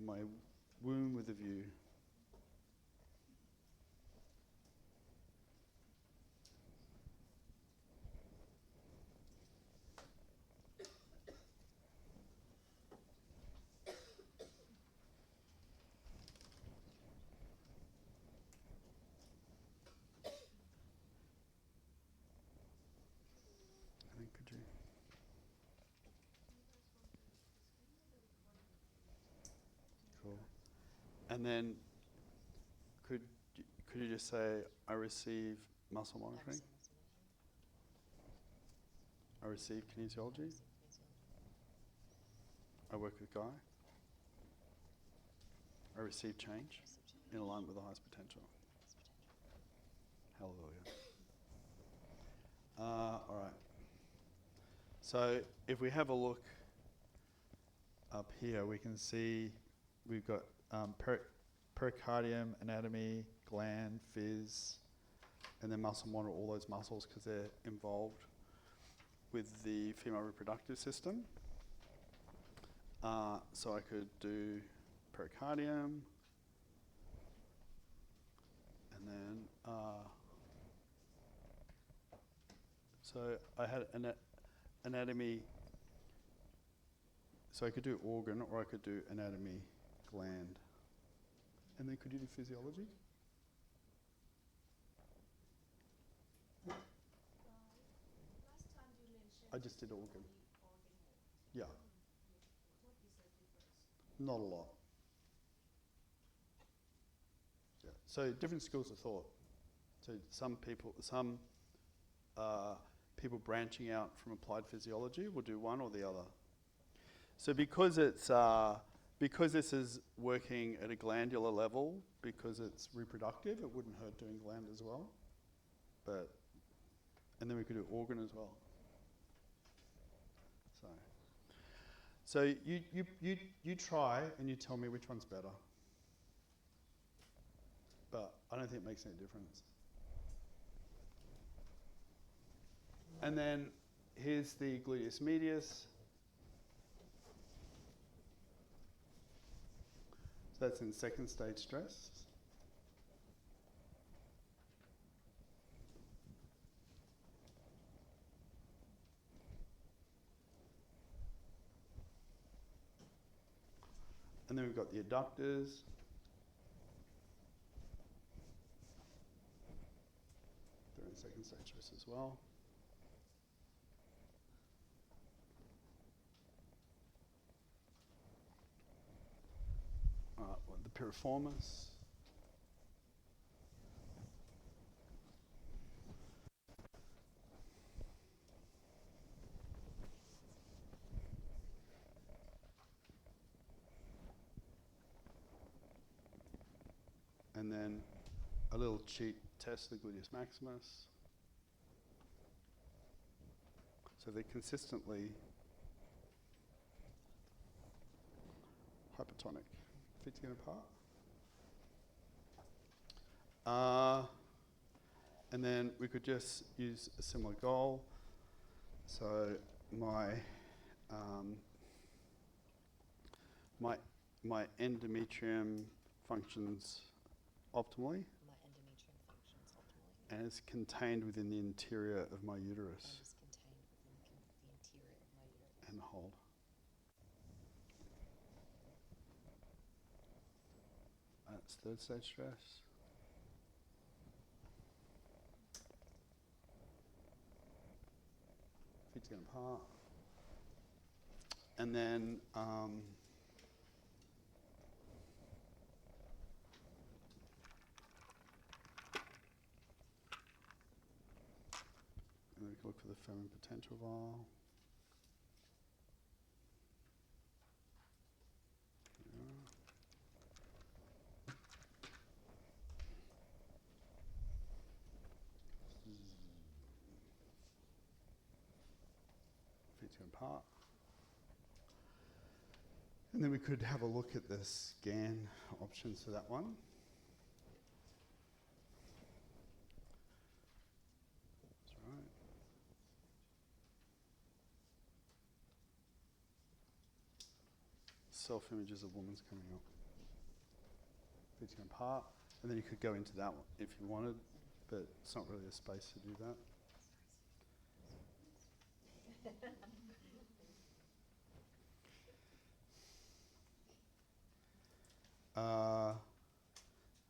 my womb with a view. Could you? Cool. And then could you just say, I receive muscle monitoring? I receive kinesiology? I work with Guy? I receive change in alignment with the highest potential. Hallelujah. All right. So if we have a look up here, we can see we've got pericardium, anatomy, gland, phys, and then muscle monitor all those muscles because they're involved with the female reproductive system. So I could do pericardium, and then so I had anatomy. So I could do organ, or I could do anatomy, gland, and then could you do physiology? Last time you mentioned I just did organ. organ. Yeah, What is the difference? not a lot. Yeah. So different schools of thought. So some people branching out from applied physiology will do one or the other. So because this is working at a glandular level, because it's reproductive, it wouldn't hurt doing gland as well. And then we could do organ as well. So you try and you tell me which one's better. But I don't think it makes any difference. And then here's the gluteus medius. So that's in second stage stress. And then we've got the adductors. They're in second stage stress as well. All right, well, the piriformis. And then a little cheat test, the gluteus maximus. So they're consistently hypertonic. Feet together apart. And then we could just use a similar goal. So my endometrium functions optimally. And it's contained within the interior of my uterus. And hold. That's third stage stress. Feet together apart. And then and we can look for the feminine potential vial. Feet together apart. And then we could have a look at the scan options for that one. That's right. Self-images of women's coming up. feeding apart, and then you could go into that one if you wanted, but it's not really a space to do that.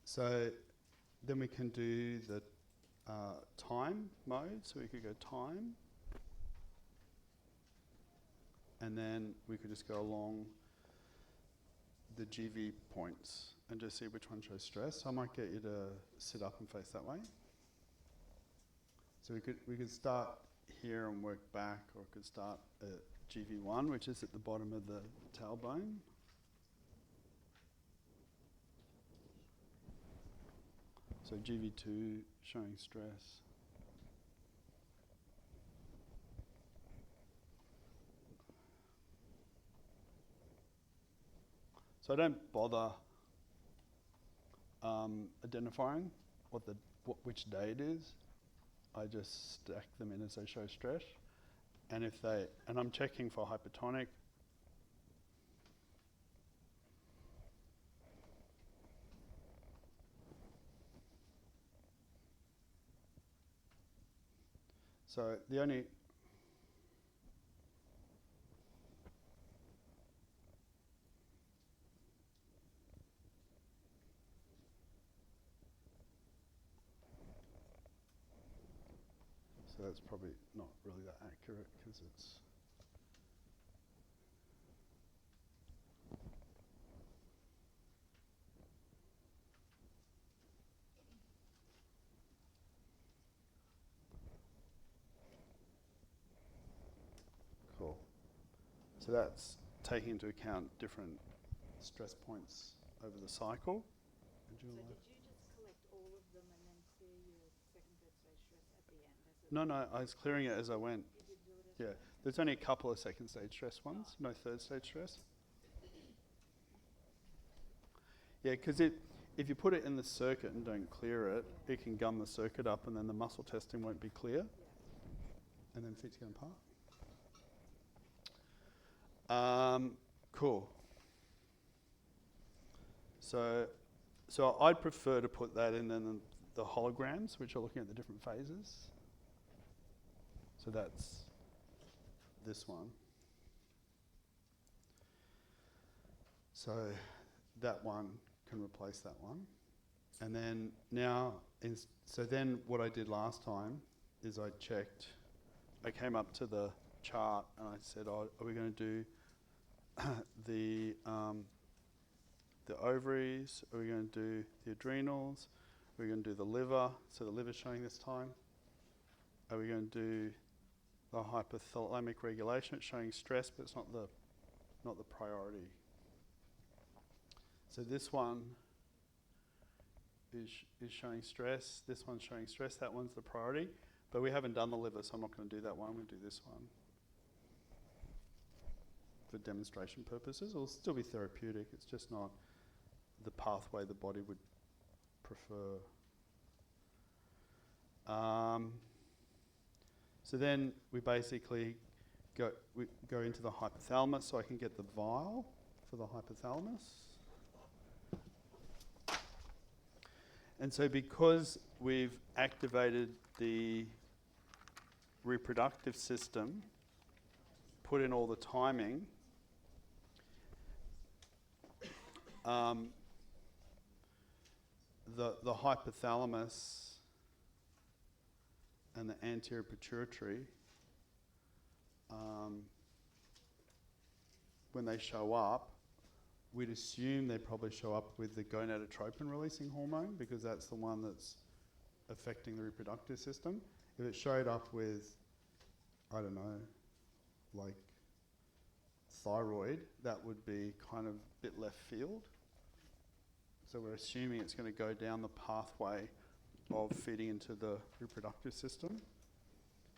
So then we can do the time mode, so we could go time, and then we could just go along the GV points and just see which one shows stress. So I might get you to sit up and face that way. So we could start here and work back, or we could start at GV1, which is at the bottom of the tailbone. So GV2 showing stress. So I don't bother identifying which day it is. I just stack them in as they show stress. And I'm checking for hypertonic. So the only so that's probably not really that accurate because it's cool. So that's taking into account different stress points over the cycle. So did you just collect all of them and then clear your second, third stage stress at the end? No, I was clearing it as I went. You did do it as Yeah, there's only a couple of second stage stress ones, no third stage stress. Yeah, because if you put it in the circuit and don't clear it, it can gum the circuit up and then the muscle testing won't be clear. And then feet going apart. Cool. So I'd prefer to put that in then the holograms, which are looking at the different phases. So that's this one. So that one can replace that one. And then now, so then what I did last time is I came up to the chart and I said, oh, are we going to do the ovaries? Are we going to do the adrenals? Are we going to do the liver? So the liver's showing this time. Are we going to do the hypothalamic regulation? It's showing stress, but it's not the priority. So this one is showing stress. This one's showing stress. That one's the priority. But we haven't done the liver, so I'm not going to do that one. I'm going to do this one for demonstration purposes. It'll still be therapeutic. It's just not the pathway the body would prefer. So then we basically go into the hypothalamus, so I can get the vial for the hypothalamus. And so because we've activated the reproductive system, put in all the timing, the hypothalamus and the anterior pituitary, when they show up, we'd assume they'd probably show up with the gonadotropin releasing hormone because that's the one that's affecting the reproductive system. If it showed up with, I don't know, like thyroid, that would be kind of a bit left field. So we're assuming it's going to go down the pathway of feeding into the reproductive system.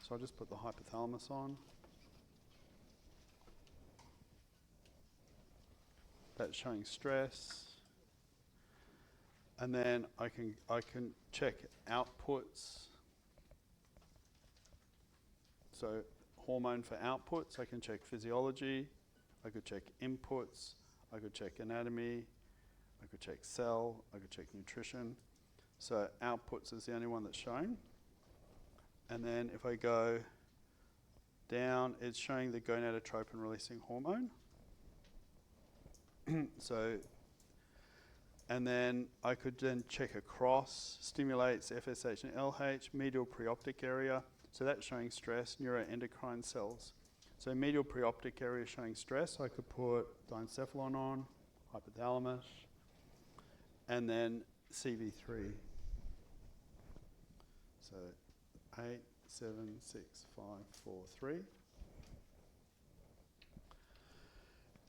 So I'll just put the hypothalamus on. That's showing stress. And then I can check outputs. So hormone for outputs, I can check physiology, I could check inputs, I could check anatomy, I could check cell, I could check nutrition. So outputs is the only one that's shown. And then if I go down, it's showing the gonadotropin releasing hormone. And then I could then check across, stimulates FSH and LH, medial preoptic area. So that's showing stress, neuroendocrine cells. So medial preoptic area showing stress, I could put diencephalon on, hypothalamus, and then CV3. So 8, 7, 6, 5, 4, 3.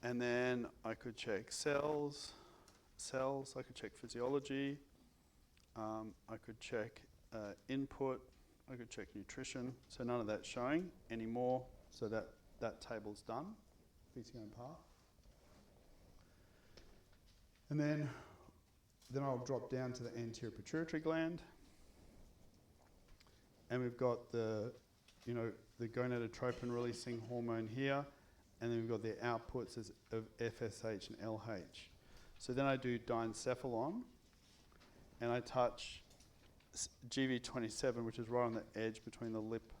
And then I could check cells, I could check physiology, I could check input, I could check nutrition. So none of that's showing anymore, so that table's done, PTO and part. And then I'll drop down to the anterior pituitary gland. And we've got the gonadotropin releasing hormone here, and then we've got the outputs of FSH and LH. So then I do diencephalon, and I touch GV27, which is right on the edge between the lip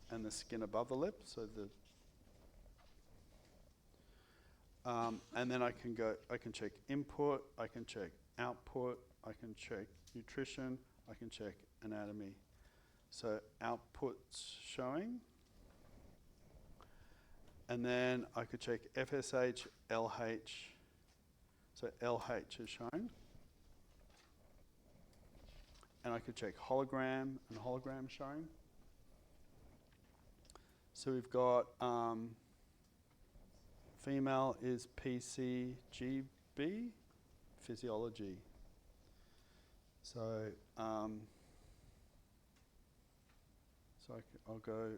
and the skin above the lip. So and then I can check input, I can check output, I can check nutrition, I can check anatomy. So outputs showing. And then I could check FSH, LH. So LH is shown. And I could check hologram and hologram showing. So we've got female is PCGB, physiology. So I'll go,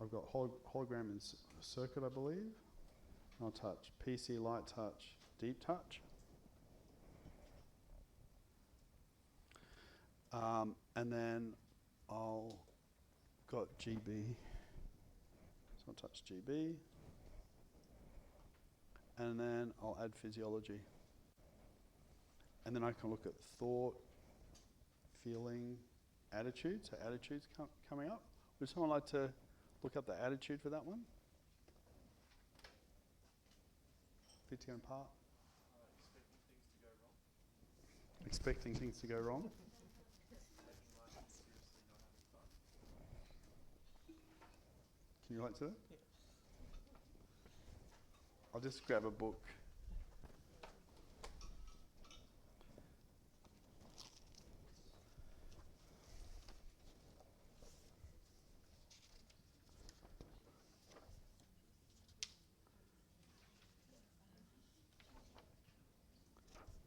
I've got hologram in circuit, I believe. I'll touch PC, light touch, deep touch. And then I'll got GB. So I'll touch GB. And then I'll add physiology. And then I can look at thought, feeling, attitude. So attitude's coming up. Would someone like to look up the attitude for that one? PTO and part. Expecting things to go wrong. Can you relate to that? Yeah. I'll just grab a book.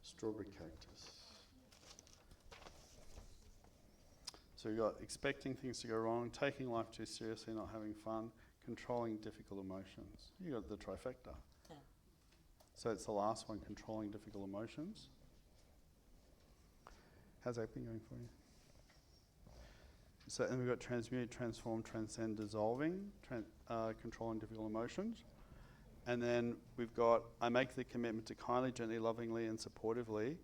Strawberry cactus. So you've got expecting things to go wrong, taking life too seriously, not having fun, controlling difficult emotions. You got the trifecta. Yeah. So it's the last one, controlling difficult emotions. How's that been going for you? So, and we've got transmute, transform, transcend, dissolving, controlling difficult emotions. And then we've got, I make the commitment to kindly, gently, lovingly, and supportively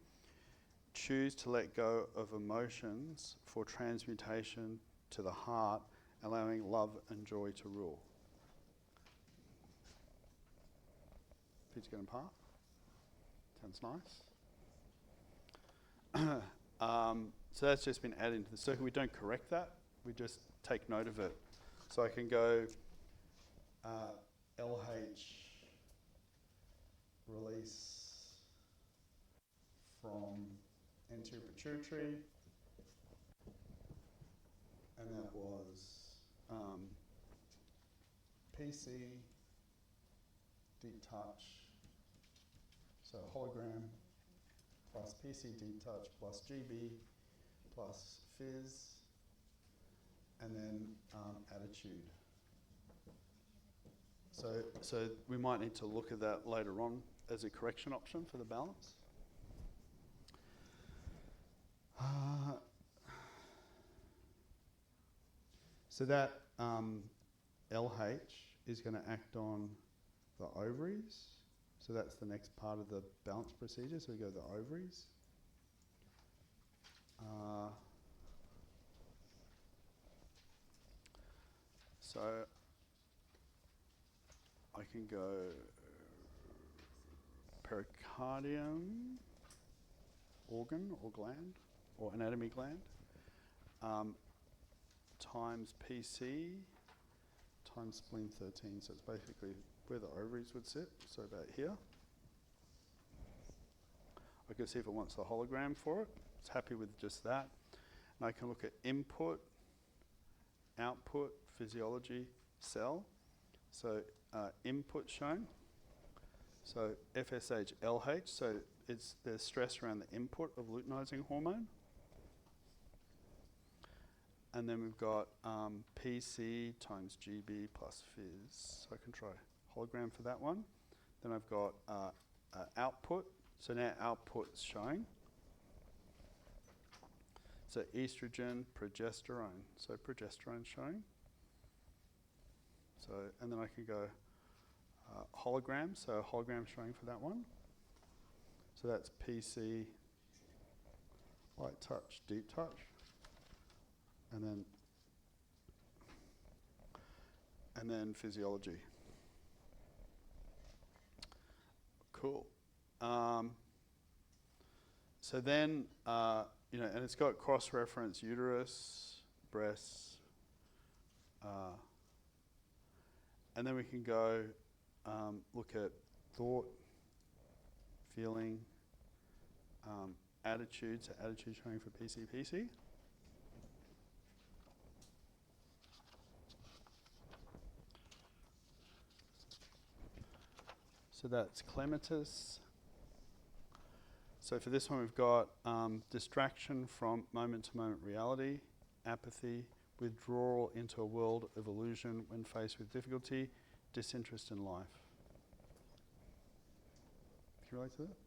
choose to let go of emotions for transmutation to the heart, allowing love and joy to rule. Please get in part. Sounds nice. So that's just been added into the circuit. We don't correct that. We just take note of it. So I can go LH release from anterior pituitary, and that was PC, deep touch, so hologram plus PC deep touch plus GB plus phys, and then attitude. So we might need to look at that later on as a correction option for the balance. So that LH is going to act on the ovaries. So that's the next part of the balance procedure. So we go to the ovaries. So I can go pericardium, organ or gland, or anatomy gland, times PC, times spleen 13. So it's basically where the ovaries would sit, so about here. I can see if it wants the hologram for it. It's happy with just that. And I can look at input, output, physiology, cell. So input shown. So FSH, LH, so there's stress around the input of luteinizing hormone. And then we've got PC times GB plus phys. So I can try hologram for that one. Then I've got output. So now output's showing. So estrogen, progesterone. So progesterone showing. So, and then I can go hologram. So hologram showing for that one. So that's PC, light touch, deep touch. And then physiology. Cool. So then, and it's got cross-reference uterus, breasts, and then we can go look at thought, feeling, attitude. So attitude showing for PC. So that's clematis. So for this one, we've got distraction from moment-to-moment reality, apathy, withdrawal into a world of illusion when faced with difficulty, disinterest in life. Can you relate to that?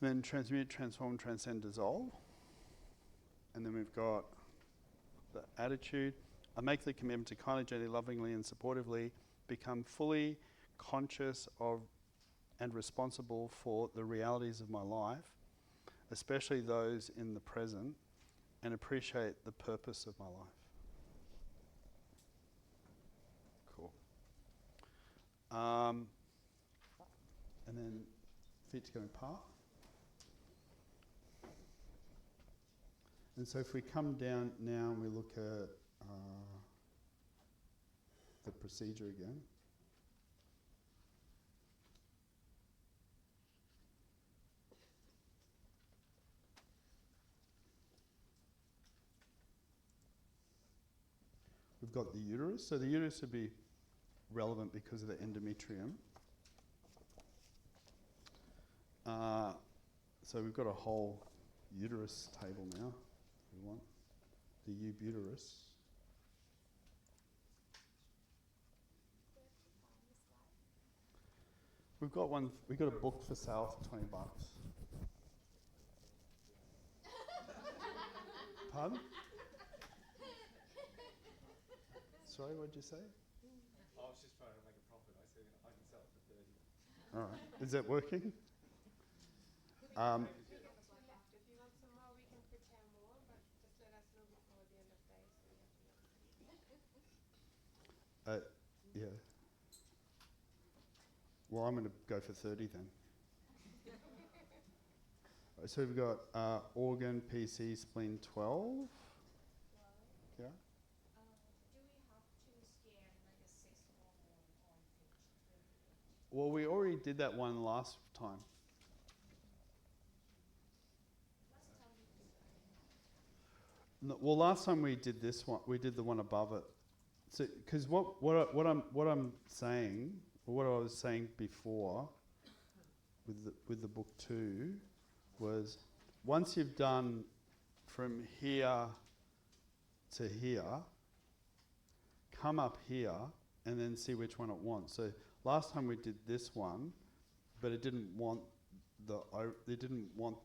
And then transmute, transform, transcend, dissolve. And then we've got the attitude. I make the commitment to kindly, gently, lovingly, and supportively become fully conscious of and responsible for the realities of my life, especially those in the present, and appreciate the purpose of my life. Cool. And then feet going apart. And so if we come down now and we look at the procedure again. We've got the uterus. So the uterus would be relevant because of the endometrium. So we've got a whole uterus table now, if we want. The ubuterus. We've got one. We've got a book for sale for $20. Pardon? Sorry, what did you say? I was just trying to make a profit. I said I can sell it for 30. All right. Is that working? If you want some more, we can prepare more, but just let us know before the end of the day so we have enough. Yeah. Well, I'm going to go for 30 then. So we've got organ, PC, spleen 12. Yeah. Do we have to scan like a 6 hormone on each? Well, we already did that one last time. No, well, last time we did this one, we did the one above it. So, because what I'm saying, or what I was saying before, with the book 2, was once you've done from here to here, come up here and then see which one it wants. So last time we did this one, but it didn't want the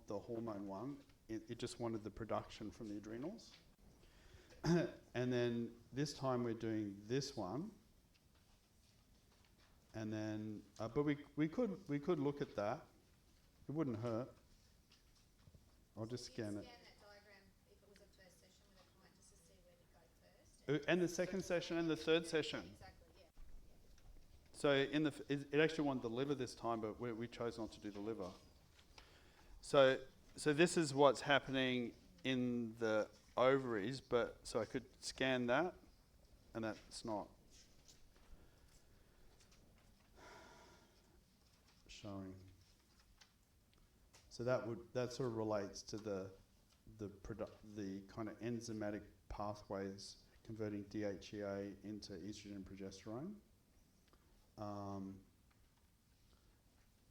hormone one. It just wanted the production from the adrenals. And then this time we're doing this one. And then, but we could look at that. It wouldn't hurt. I'll just scan it. Scan that diagram if it was a first session with a client just to see where to go first. And the second session and the third session. Exactly, yeah. So it actually wanted the liver this time, but we chose not to do the liver. So this is what's happening in the ovaries, but so I could scan that, and that's not showing. So that sort of relates to the kind of enzymatic pathways converting DHEA into estrogen and progesterone.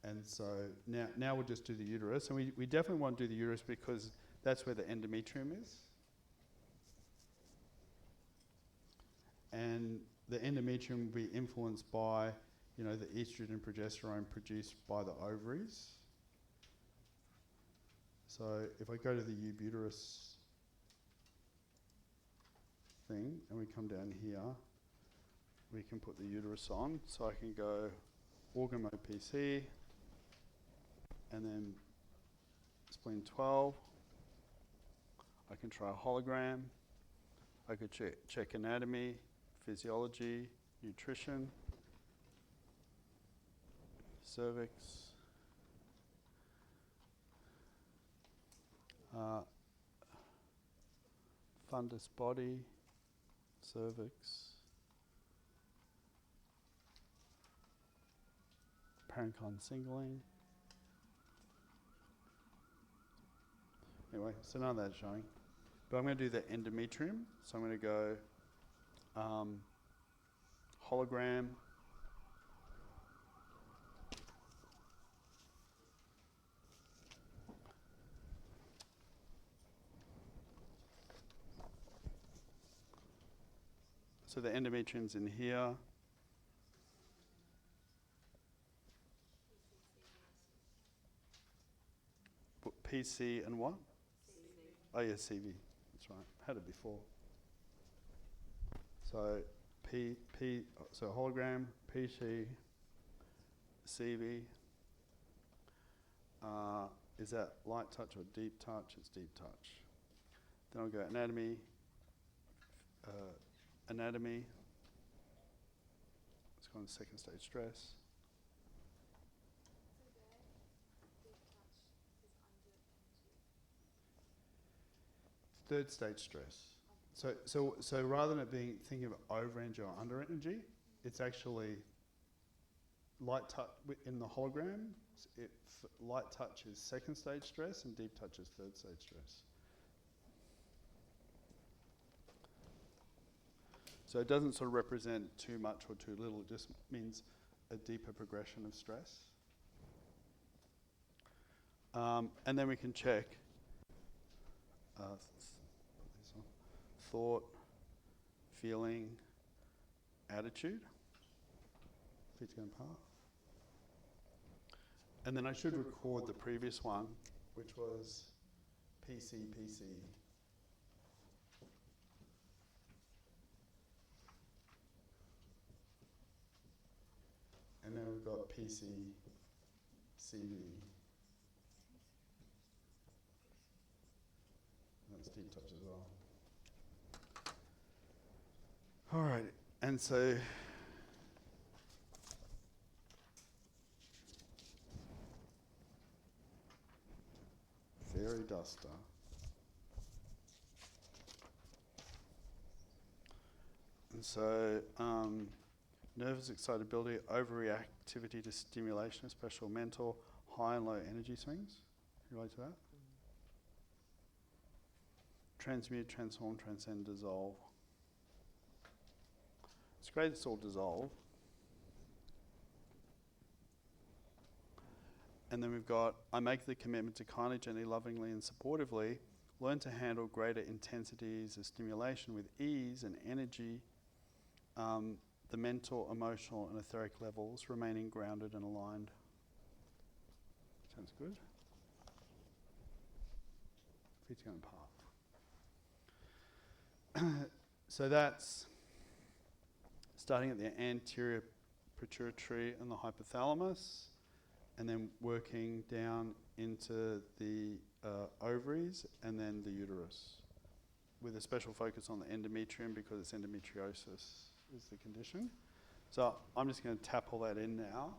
And so now we'll just do the uterus, and we definitely want to do the uterus because that's where the endometrium is. And the endometrium will be influenced by, the estrogen and progesterone produced by the ovaries. So if I go to the uterus thing and we come down here, we can put the uterus on. So I can go organ mode PC and then spleen 12. I can try a hologram. I could check anatomy, physiology, nutrition, cervix, fundus body, cervix, parenchyma singling. Anyway, so none of that's showing. But I'm going to do the endometrium. So I'm going to go hologram. So the endometrium's in here. PC and what? CV. Oh yeah, CV. That's right. Had it before. So so hologram, PC, CV. Is that light touch or deep touch? It's deep touch. Then I'll go anatomy. Anatomy. Let's go on second stage stress. Third stage stress. So rather than it being thinking of over energy or under energy, it's actually light touch in the hologram. Light touch is second stage stress and deep touch is third stage stress. So it doesn't sort of represent too much or too little. It just means a deeper progression of stress. And then we can check thought, feeling, attitude. Feet going apart. And then I should record the previous one, which was PC. And then we've got PC, CV. That's deep touch as well. All right, and so fairy duster. And so nervous excitability, overreactivity to stimulation, especially mental, high and low energy swings. You relate to that? Transmute, transform, transcend, dissolve. It's great it's all dissolve. And then we've got, I make the commitment to kindly, gently, lovingly and supportively learn to handle greater intensities of stimulation with ease and energy, the mental, emotional and etheric levels remaining grounded and aligned. Sounds good. Feet going apart. So that's starting at the anterior pituitary and the hypothalamus, and then working down into the ovaries and then the uterus, with a special focus on the endometrium because it's endometriosis is the condition. So I'm just going to tap all that in now.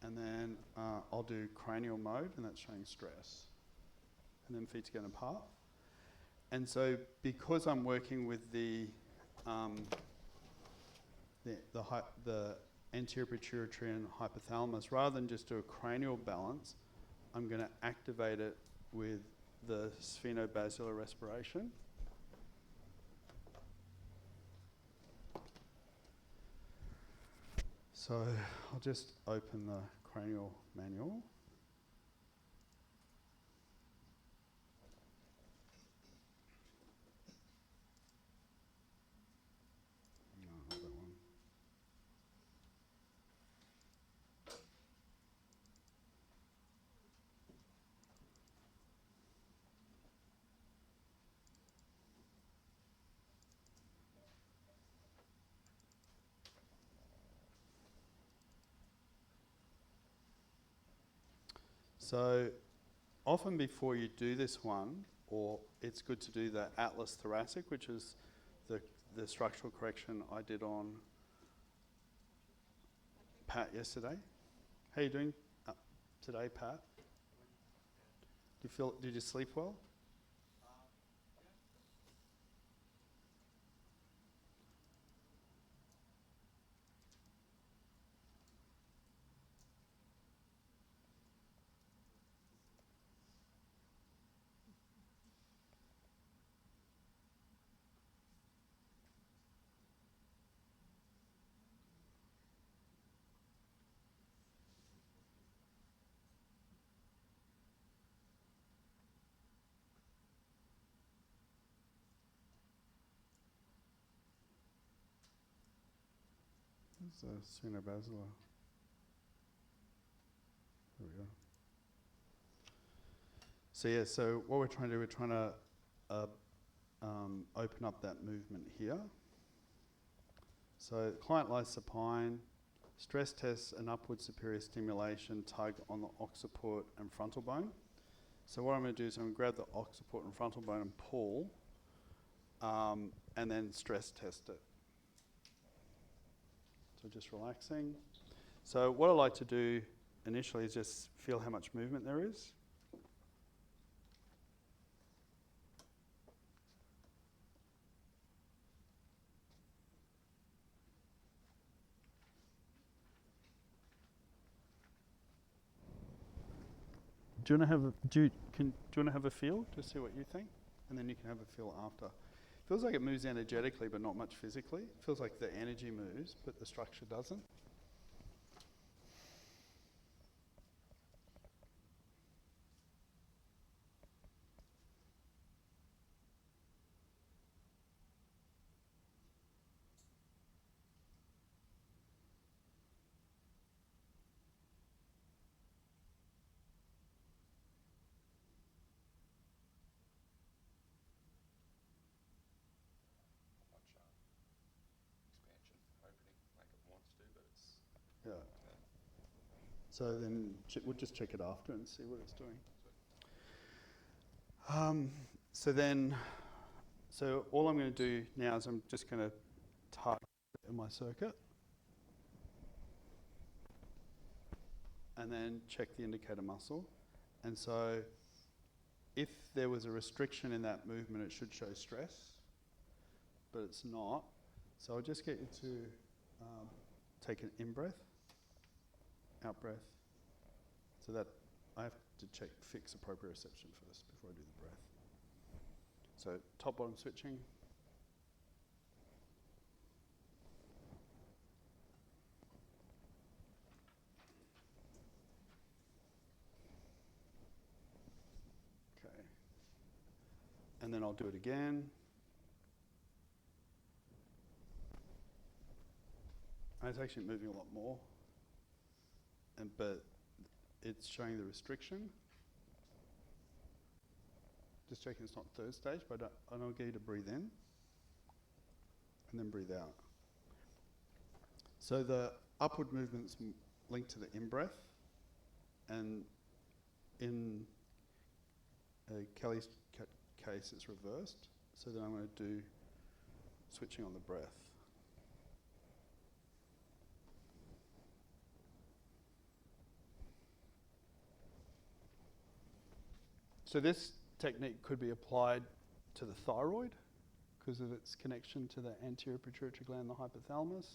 And then I'll do cranial mode, and that's showing stress. And then feet's going apart. And so because I'm working with the anterior pituitary and hypothalamus, rather than just do a cranial balance, I'm going to activate it with the sphenobasilar respiration. So I'll just open the cranial manual. No, not that one. So often before you do this one, or it's good to do the Atlas thoracic, which is the structural correction I did on Pat yesterday. How are you doing today, Pat? Did you sleep well? It's a sphenobasilar. There we go. So yeah, so what we're trying to do, we're trying to open up that movement here. So client lies supine, stress tests an upward superior stimulation, tug on the occiput and frontal bone. So what I'm going to do is I'm going to grab the occiput and frontal bone and pull, and then stress test it. So just relaxing. So what I like to do initially is just feel how much movement there is. Do you want to have a feel to see what you think, and then you can have a feel after. Feels like it moves energetically, but not much physically. Feels like the energy moves, but the structure doesn't. Yeah. So then we'll just check it after and see what it's doing. So all I'm going to do now is I'm just going to target my circuit and then check the indicator muscle. And so if there was a restriction in that movement, it should show stress, but it's not. So I'll just get you to take an in-breath, out-breath. So that I have to fix proprioception first before I do the breath. So top-bottom switching. Okay. And then I'll do it again. And it's actually moving a lot more, but it's showing the restriction. Just checking it's not third stage, but I don't get you to breathe in and then breathe out. So the upward movement's linked to the in-breath, and in Kelly's case it's reversed. So then I'm going to do switching on the breath. So this technique could be applied to the thyroid because of its connection to the anterior pituitary gland, the hypothalamus.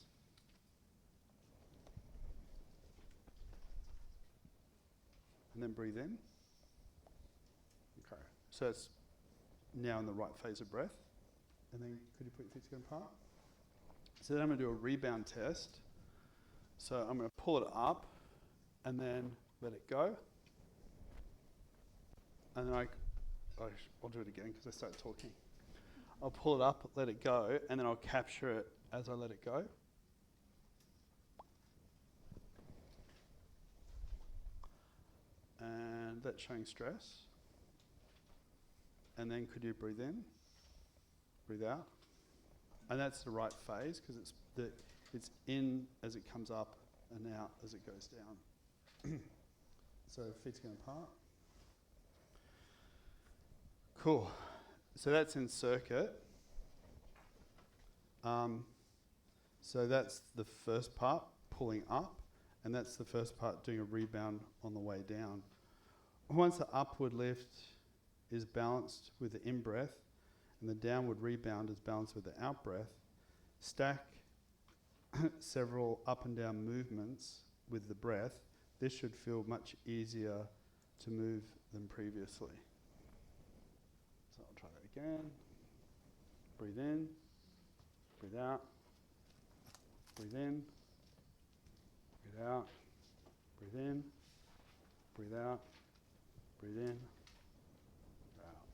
And then breathe in. Okay. So it's now in the right phase of breath. And then could you put your feet together apart? So then I'm going to do a rebound test. So I'm going to pull it up and then let it go. And then I'll do it again because I started talking. I'll pull it up, let it go, and then I'll capture it as I let it go. And that's showing stress. And then could you breathe in, breathe out? And that's the right phase because it's in as it comes up and out as it goes down. So feet going apart. Cool. So that's in circuit. So that's the first part, pulling up, and that's the first part, doing a rebound on the way down. Once the upward lift is balanced with the in-breath and the downward rebound is balanced with the out-breath, stack several up and down movements with the breath. This should feel much easier to move than previously. So I'll try that again. Breathe in, breathe out, breathe in, breathe out, breathe in, breathe out, breathe in, out.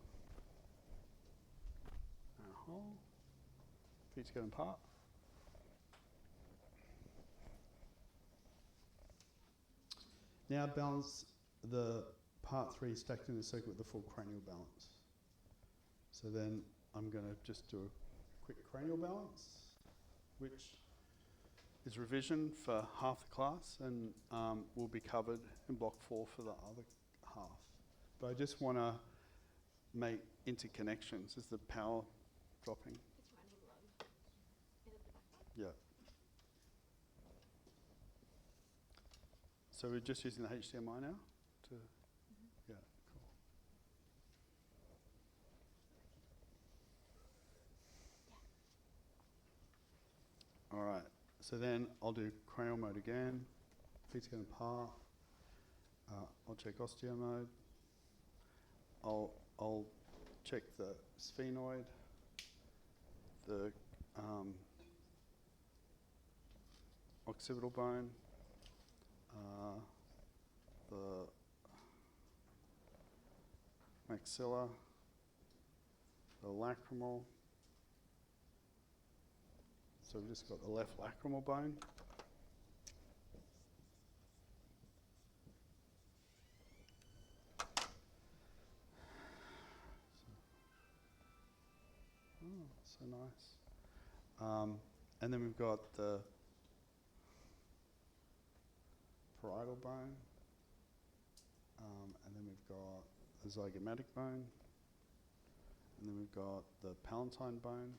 And hold. Feet going apart. Now balance the part 3 stacked in a circle with the full cranial balance. So then I'm going to just do a quick cranial balance, which is revision for half the class and will be covered in block 4 for the other half. But I just want to make interconnections. Is the power dropping? It's running low. Is it the background? Yeah. So we're just using the HDMI now to, yeah, cool. All right, so then I'll do cranial mode again. Feet going apart. I'll check osteo mode. I'll check the sphenoid, the occipital bone, the maxilla, the lacrimal. So we've just got the left lacrimal bone. Oh, so nice. And then we've got the parietal bone, and then we've got the zygomatic bone, and then we've got the palatine bone,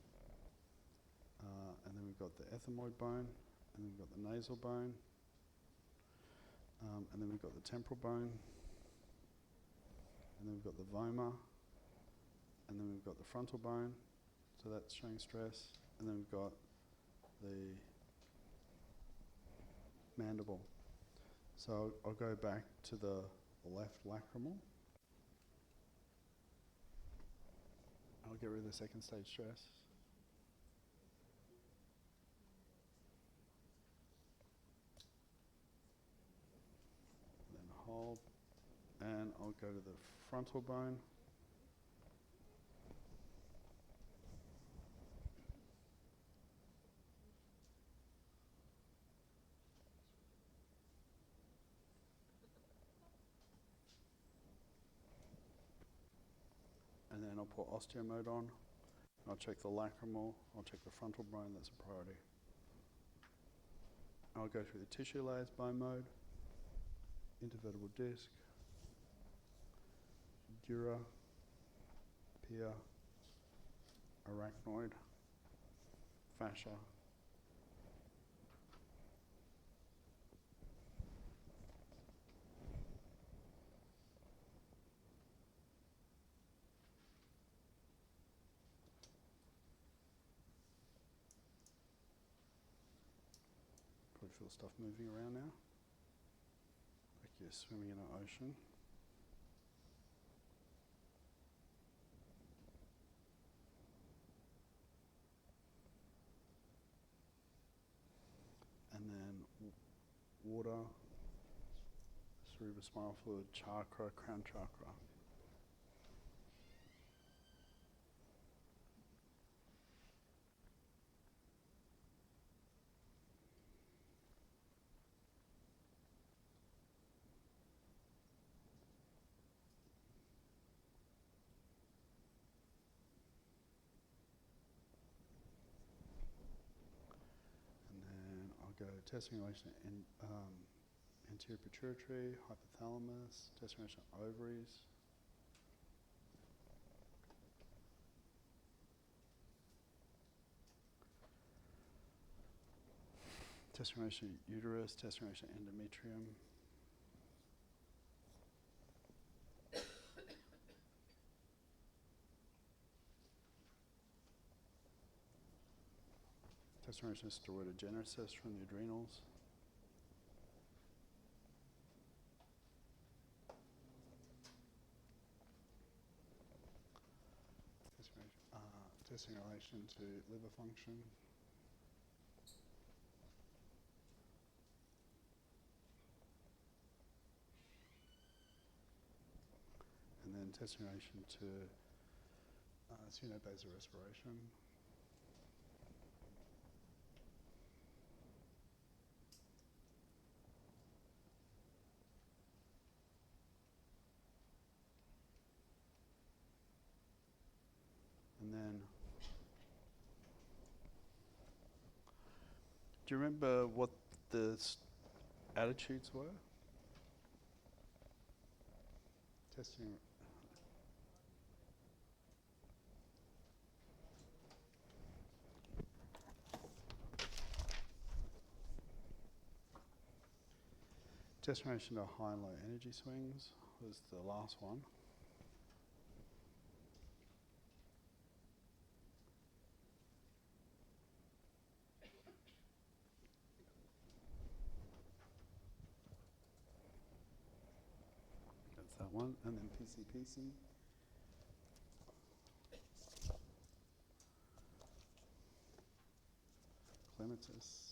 and then we've got the ethmoid bone, and then we've got the nasal bone, and then we've got the temporal bone, and then we've got the vomer, and then we've got the frontal bone, so that's showing stress, and then we've got the mandible. So I'll go back to the left lacrimal. I'll get rid of the second stage stress. Then hold, and I'll go to the frontal bone. I'll put osteo mode on. I'll check the lacrimal. I'll check the frontal bone. That's a priority. I'll go through the tissue layers bone mode, intervertebral disc, dura, pia, arachnoid, fascia. Probably feel stuff moving around now, like you're swimming in an ocean. And then water, cerebrospinal fluid, chakra, crown chakra. Go test simulation in anterior pituitary, hypothalamus, test simulation ovaries. Test simulation uterus, test simulation endometrium. Test simulation steroidogenesis from the adrenals. Test simulation to liver function. And then test simulation to pseudo-basal respiration. And then, do you remember what the attitudes were? Testing. Destination to high and low energy swings was the last one. That's that one. And then PCPC. Clematis.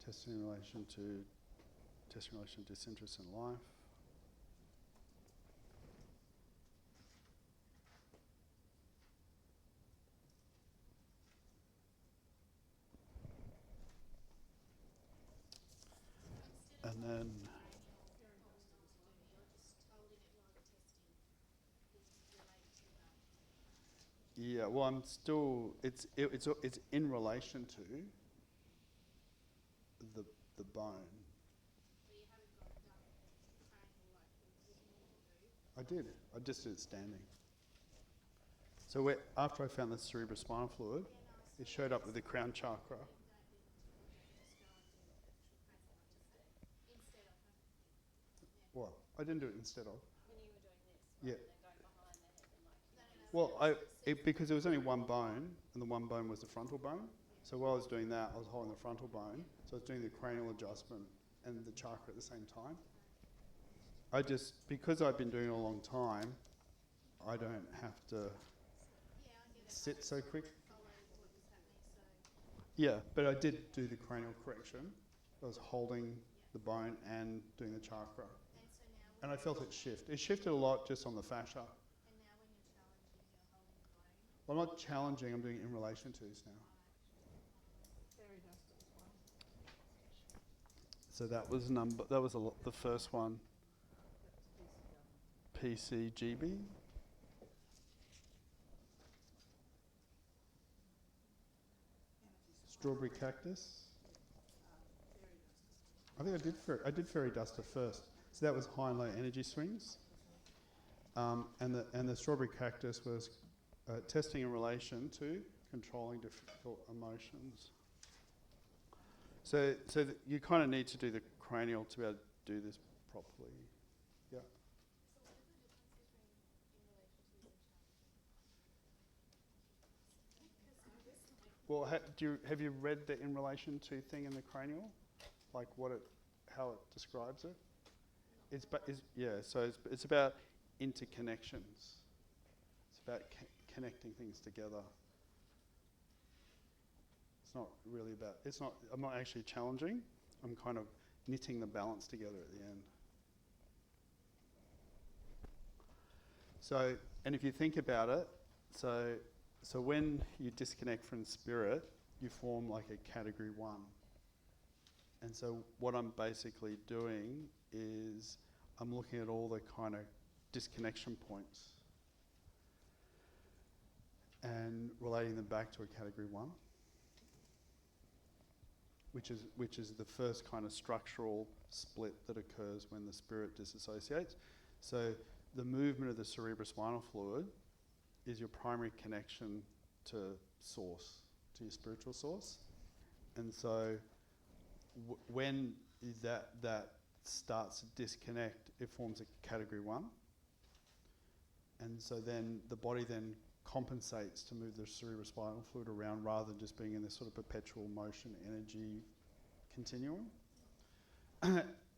Testing in relation to disinterest in life. And then yeah, well, I'm still. It's in relation to the bone. I did. I just did it standing. So after I found the cerebrospinal fluid, it showed up with the crown chakra. What? I didn't do it instead of. When you were doing this, Yeah. rather than going behind the head and like. Well, because there was only one bone, and the one bone was the frontal bone. So while I was doing that, I was holding the frontal bone. So I was doing the cranial adjustment and the chakra at the same time. Because I've been doing it a long time, I don't have to sit so quick. Yeah, but I did do the cranial correction. I was holding the bone and doing the chakra. And I felt it shift. It shifted a lot just on the fascia. And now when you're challenging, you're holding the bone. Well, I'm not challenging, I'm doing it in relation to this now. So that was the first one. PCGB. Strawberry cactus. I think I did fairy duster first. So that was high and low energy swings. And the strawberry cactus was testing in relation to controlling difficult emotions. So you kind of need to do the cranial to be able to do this properly. Yeah. Well, have you read the in relation to thing in the cranial, like how it describes it? So it's about interconnections. It's about connecting things together. It's not really about. I'm not actually challenging. I'm kind of knitting the balance together at the end. So, and if you think about it, so when you disconnect from spirit, you form like a category 1. And so what I'm basically doing is I'm looking at all the kind of disconnection points and relating them back to a category 1, which is the first kind of structural split that occurs when the spirit disassociates. So the movement of the cerebrospinal fluid is your primary connection to source, to your spiritual source. And so when that starts to disconnect, it forms a category 1. And so then the body then compensates to move the cerebrospinal fluid around rather than just being in this sort of perpetual motion energy continuum.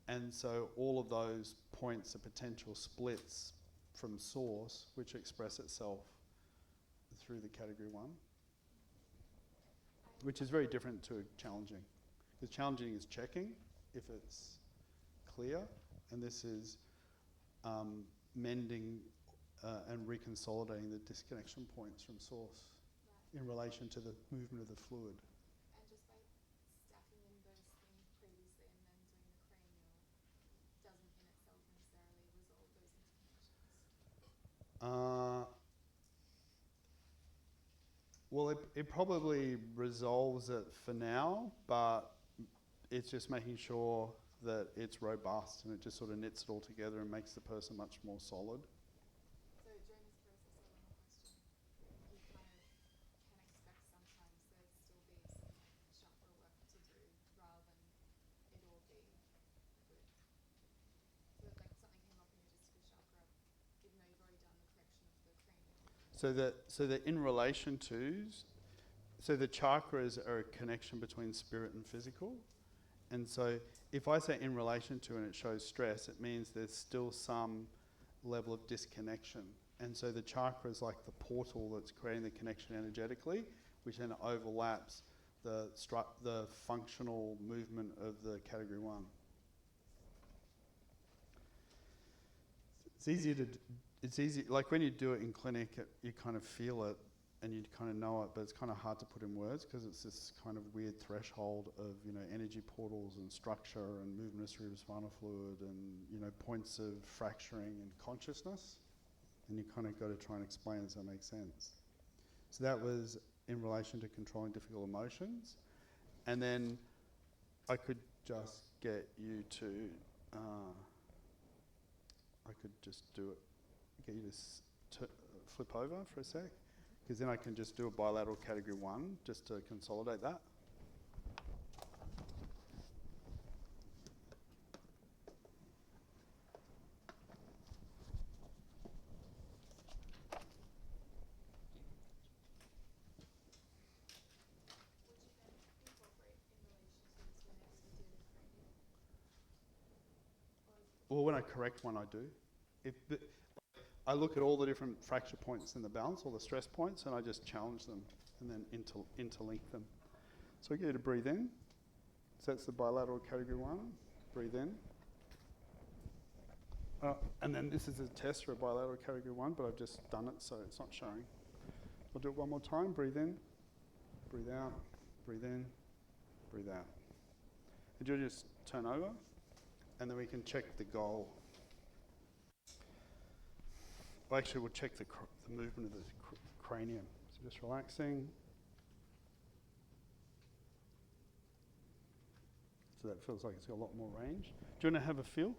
And so all of those points are potential splits from source, which express itself through the category 1, which is very different to challenging. Because challenging is checking if it's clear, and this is mending and reconsolidating the disconnection points from source in relation to the movement of the fluid. And just by stacking in those things previously and then doing the cranial doesn't in itself necessarily resolve those interconnections. Well, it probably resolves it for now, but it's just making sure that it's robust and it just sort of knits it all together and makes the person much more solid. So during this process, I want to question, you kind of can expect sometimes there still be some like chakra work to do rather than it all be good. So like something came up in your discus chakra, even though you've already done the correction of the cranial. So the in relation to's, so the chakras are a connection between spirit and physical. And so if I say in relation to and it shows stress, it means there's still some level of disconnection. And so the chakra is like the portal that's creating the connection energetically, which then overlaps the functional movement of the category 1. It's easy, like when you do it in clinic, you kind of feel it and you kind of know it, but it's kind of hard to put in words because it's this kind of weird threshold of, energy portals and structure and movement of cerebrospinal fluid and, points of fracturing and consciousness. And you kind of got to try and explain, does that make sense? So that was in relation to controlling difficult emotions. And then I could just get you to, I could just do it, get you to flip over for a sec, because then I can just do a bilateral category 1 just to consolidate that. Would you then incorporate in relation to this whenever you do the cranial? Well, when I correct one, I do. I look at all the different fracture points in the balance, all the stress points, and I just challenge them and then interlink them. So I get you to breathe in. So that's the bilateral category 1. Breathe in. And then this is a test for a bilateral category 1, but I've just done it, so it's not showing. I'll do it one more time. Breathe in, breathe out, breathe in, breathe out. And you'll just turn over, and then we can check the goal. well, actually, we'll check the movement of the cranium. So just relaxing. So that feels like it's got a lot more range. Do you want to have a feel?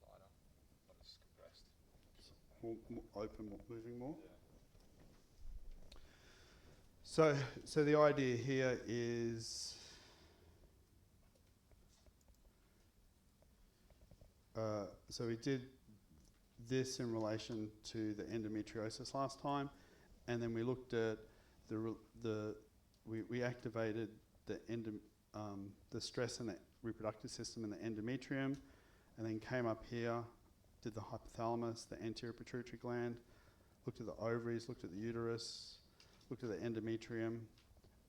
Lighter, not as compressed. More open, moving more. So the idea here is so we did this in relation to the endometriosis last time, and then we looked at we activated the stress in the reproductive system in the endometrium, and then came up here, did the hypothalamus, the anterior pituitary gland, looked at the ovaries, looked at the uterus, looked at the endometrium,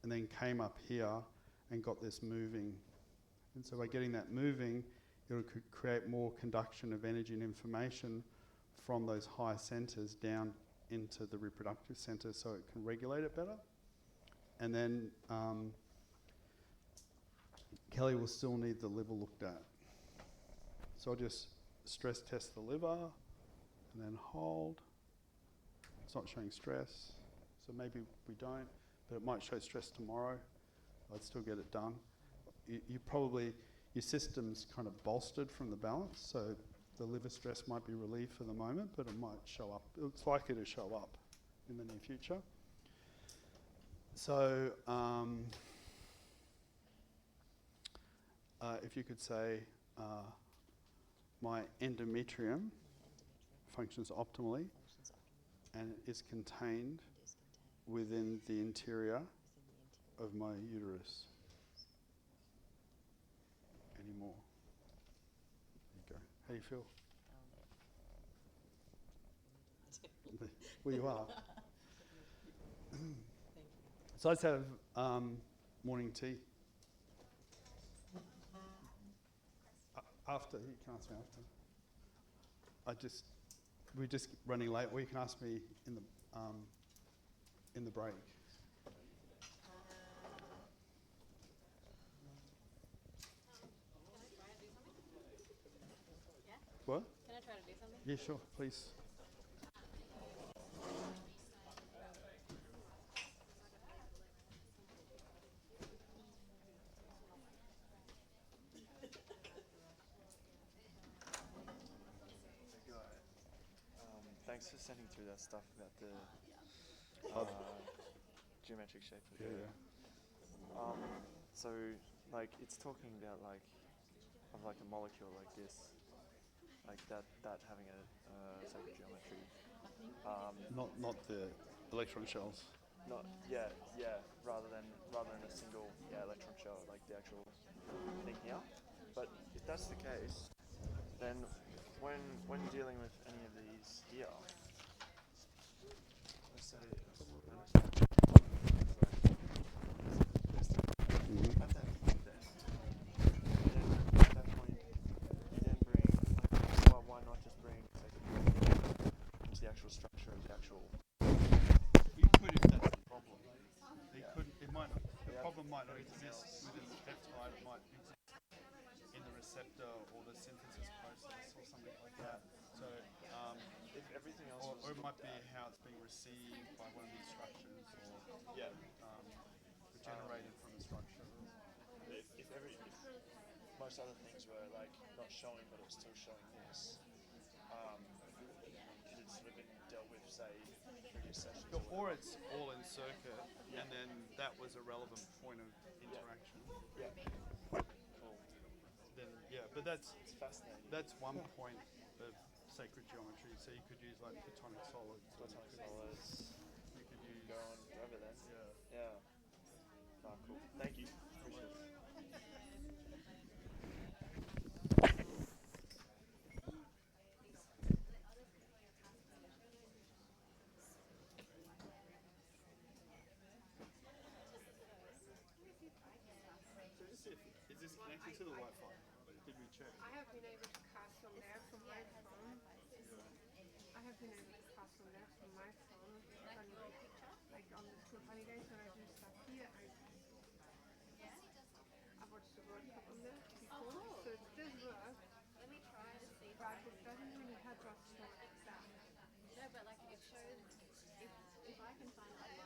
and then came up here and got this moving. And so by getting that moving, it'll create more conduction of energy and information from those higher centers down into the reproductive center so it can regulate it better. And then Kelly will still need the liver looked at. So I'll just stress test the liver and then hold. It's not showing stress, so maybe we don't, but it might show stress tomorrow. I'd still get it done. Your system's kind of bolstered from the balance, so the liver stress might be relieved for the moment, but it might show up. It's likely to show up in the near future. So if you could say, my endometrium functions optimally and is contained within the interior of my uterus. Any more? There you go. How do you feel? Well, you are. So let's have morning tea. After, you can ask me after. We're just running late. Well, you can ask me in the break. What? Can I try to do something? Yeah, sure, please. Thanks for sending through that stuff about the geometric shape of Yeah, the. yeah. So like it's talking about like of like a molecule like this, like that having a sacred geometry. Not the electron shells. Not rather than a single electron shell, like the actual thing here. But if that's the case, then when dealing with any of these here, let's say Mm-hmm. at that point then, at that point you then bring, well, why not just bring sacred geometry into the actual structure of the actual. You could if that's the problem. It might not, the problem might not exist within the peptide, it might exist in the receptor or the synthesis process or something like that. So, If everything else was or it might looked be at, how it's being received by one of these structures or yeah, generated from a structure. if most other things were like not showing but it was still showing this, could it sort of been dealt with, say, previous sessions? Or it's all in circuit, and then that was a relevant point of interaction. Yeah. Cool. Then but that's It's fascinating. that's one point of sacred geometry. So you could use like platonic solids. Platonic solids. You could use Go on forever then. Yeah. Yeah. Ah, cool. Thank you. Appreciate it. Is this connected to the Wi-Fi? Did we check? I have been able to cast from there from my phone. I have been able to cast from there from my phone. Like on the school holidays when I do stuff here, I watched the World Cup on there before, so it does work. Let me try to see. But it doesn't really help us like that. No, but like it shows if I can find like